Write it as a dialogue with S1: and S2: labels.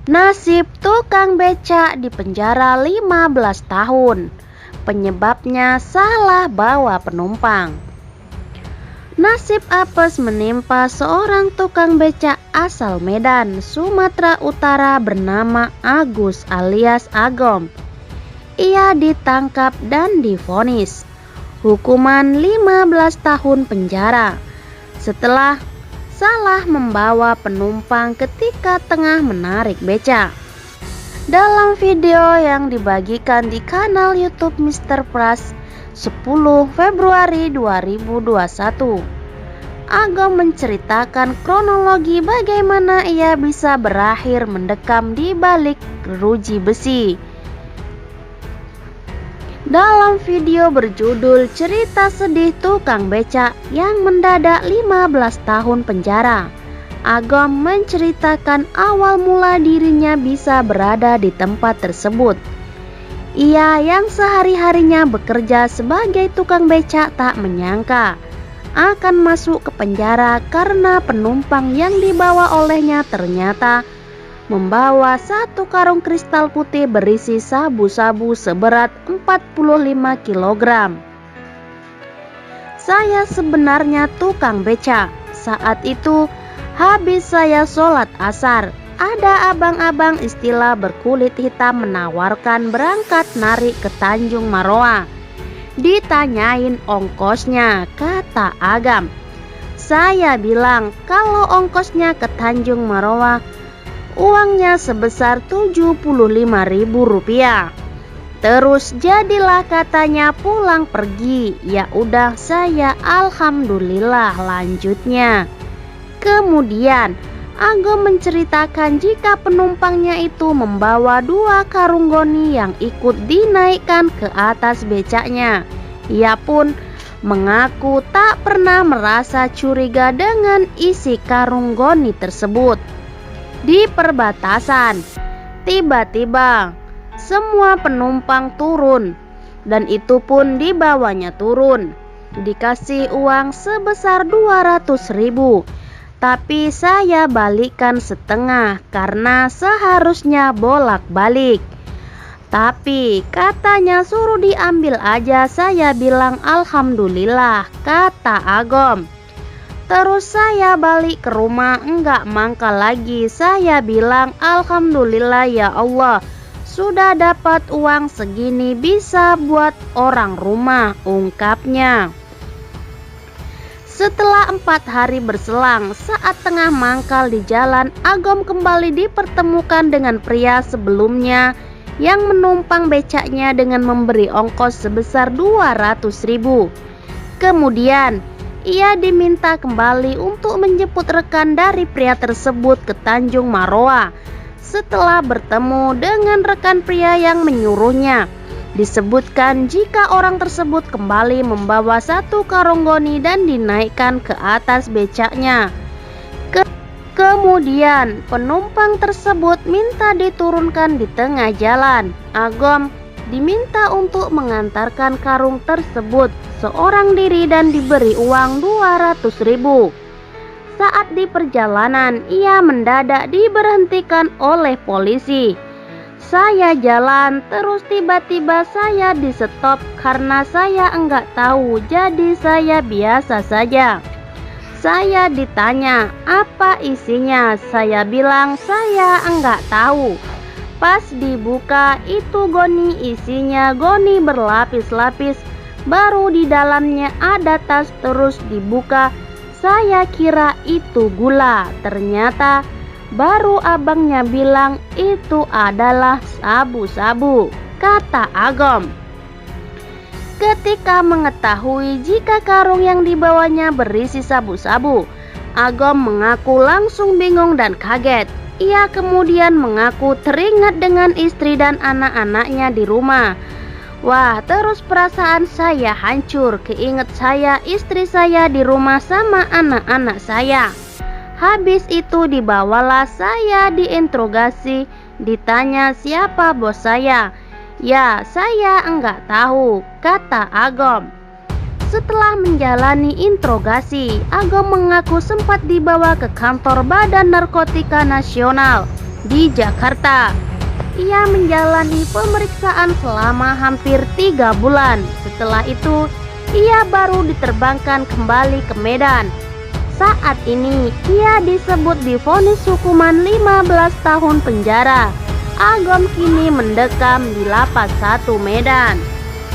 S1: Nasib tukang becak di penjara 15 tahun. Penyebabnya salah bawa penumpang. Nasib apes menimpa seorang tukang becak asal Medan, Sumatera Utara bernama Agus alias Agom. Ia ditangkap dan divonis hukuman 15 tahun penjara setelah salah membawa penumpang ketika tengah menarik becak. Dalam video yang dibagikan di kanal YouTube Mr. Pras 10 Februari 2021, Agom menceritakan kronologi bagaimana ia bisa berakhir mendekam di balik jeruji besi. Dalam video berjudul Cerita Sedih Tukang Becak yang mendadak 15 tahun penjara, Agom menceritakan awal mula dirinya bisa berada di tempat tersebut. Ia yang sehari-harinya bekerja sebagai tukang becak tak menyangka akan masuk ke penjara karena penumpang yang dibawa olehnya ternyata membawa satu karung kristal putih berisi sabu-sabu seberat 45 kg. Saya sebenarnya tukang becak. Saat itu habis saya sholat asar, ada abang-abang istilah berkulit hitam menawarkan berangkat narik ke Tanjung Maroa. Ditanyain ongkosnya, kata Agam. Saya bilang kalau ongkosnya ke Tanjung Maroa uangnya sebesar Rp75.000. Terus jadilah katanya pulang pergi. Ya udah saya alhamdulillah lanjutnya. Kemudian Agom menceritakan jika penumpangnya itu membawa 2 karung goni yang ikut dinaikkan ke atas becaknya. Ia pun mengaku tak pernah merasa curiga dengan isi karung goni tersebut. Di perbatasan, tiba-tiba semua penumpang turun, dan itu pun dibawanya turun. Dikasih uang sebesar 200.000, tapi saya balikan setengah karena seharusnya bolak-balik. Tapi katanya suruh diambil aja, saya bilang alhamdulillah, kata Agom. Terus saya balik ke rumah, enggak mangkal lagi. Saya bilang alhamdulillah ya Allah, sudah dapat uang segini bisa buat orang rumah, ungkapnya. Setelah 4 hari berselang, saat tengah mangkal di jalan, Agom kembali dipertemukan dengan pria sebelumnya yang menumpang becaknya dengan memberi ongkos sebesar 200.000. Kemudian ia diminta kembali untuk menjemput rekan dari pria tersebut ke Tanjung Maroa. Setelah bertemu dengan rekan pria yang menyuruhnya, disebutkan jika orang tersebut kembali membawa 1 karung goni dan dinaikkan ke atas becaknya. Kemudian penumpang tersebut minta diturunkan di tengah jalan. Agom diminta untuk mengantarkan karung tersebut seorang diri dan diberi uang 200.000. Saat di perjalanan, ia mendadak diberhentikan oleh polisi. Saya jalan, terus tiba-tiba saya di stop karena saya enggak tahu, jadi saya biasa saja. Saya ditanya apa isinya, saya bilang saya enggak tahu. Pas dibuka itu goni, isinya goni berlapis-lapis. Baru di dalamnya ada tas, terus dibuka. Saya kira itu gula, ternyata baru abangnya bilang itu adalah sabu-sabu, kata Agom. Ketika mengetahui jika karung yang dibawanya berisi sabu-sabu, Agom mengaku langsung bingung dan kaget. Ia kemudian mengaku teringat dengan istri dan anak-anaknya di rumah. Wah, terus perasaan saya hancur, keinget saya istri saya di rumah sama anak-anak saya. Habis itu dibawalah saya diinterogasi, ditanya siapa bos saya. Ya, saya enggak tahu, kata Agom. Setelah menjalani interogasi, Agom mengaku sempat dibawa ke kantor Badan Narkotika Nasional di Jakarta. Ia menjalani pemeriksaan selama hampir 3 bulan. Setelah itu, ia baru diterbangkan kembali ke Medan. Saat ini, ia disebut divonis hukuman 15 tahun penjara. Agom kini mendekam di Lapas 1 Medan.